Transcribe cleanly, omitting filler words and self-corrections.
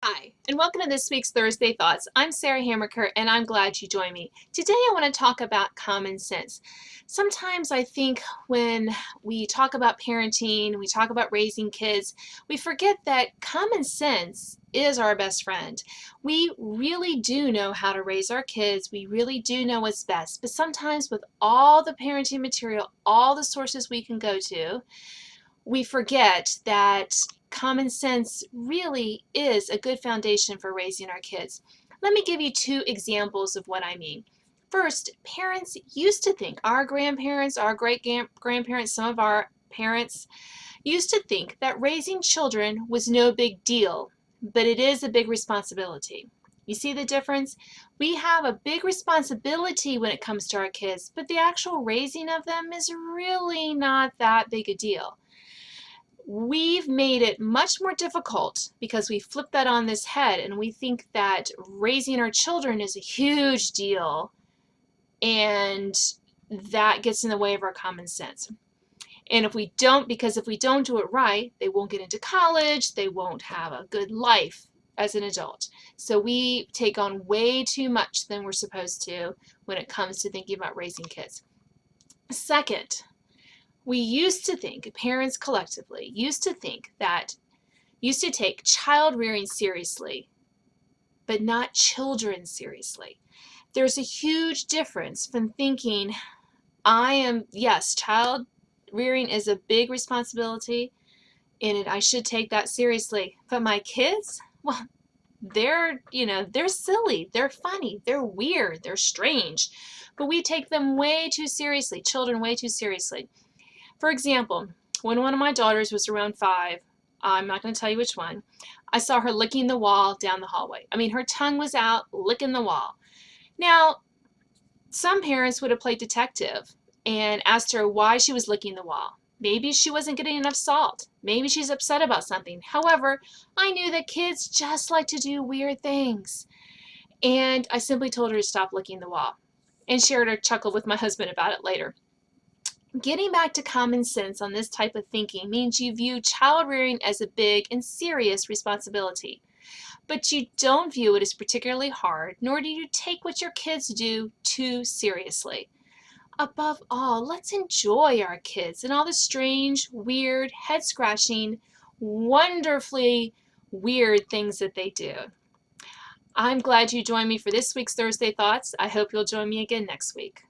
Hi, and welcome to this week's Thursday Thoughts. I'm Sarah Hammerker, and I'm glad you joined me. Today I want to talk about common sense. Sometimes I think when we talk about parenting, we talk about raising kids, we forget that common sense is our best friend. We really do know how to raise our kids. We really do know what's best. But sometimes with all the parenting material, all the sources we can go to, we forget that common sense really is a good foundation for raising our kids. Let me give you two examples of what I mean. First, parents used to think, our grandparents, our great-grandparents, some of our parents used to think that raising children was no big deal, but it is a big responsibility. You see the difference? We have a big responsibility when it comes to our kids, but the actual raising of them is really not that big a deal. We've made it much more difficult because we flip that on this head and we think that raising our children is a huge deal, and that gets in the way of our common sense. And if we don't do it right, they won't get into college, they won't have a good life as an adult. So we take on way too much than we're supposed to when it comes to thinking about raising kids. Second, we used to think, parents collectively used to take child rearing seriously, but not children seriously. There's a huge difference from thinking, yes, child rearing is a big responsibility and I should take that seriously. But my kids, well, they're silly, they're funny, they're weird, they're strange. But we take them way too seriously, children way too seriously. For example, when one of my daughters was around 5, I'm not going to tell you which one, I saw her licking the wall down the hallway. I mean, her tongue was out licking the wall. Now, some parents would have played detective and asked her why she was licking the wall. Maybe she wasn't getting enough salt. Maybe she's upset about something. However, I knew that kids just like to do weird things. And I simply told her to stop licking the wall and shared a chuckle with my husband about it later. Getting back to common sense on this type of thinking means you view child rearing as a big and serious responsibility, but you don't view it as particularly hard, nor do you take what your kids do too seriously. Above all, let's enjoy our kids and all the strange, weird, head-scratching, wonderfully weird things that they do. I'm glad you joined me for this week's Thursday Thoughts. I hope you'll join me again next week.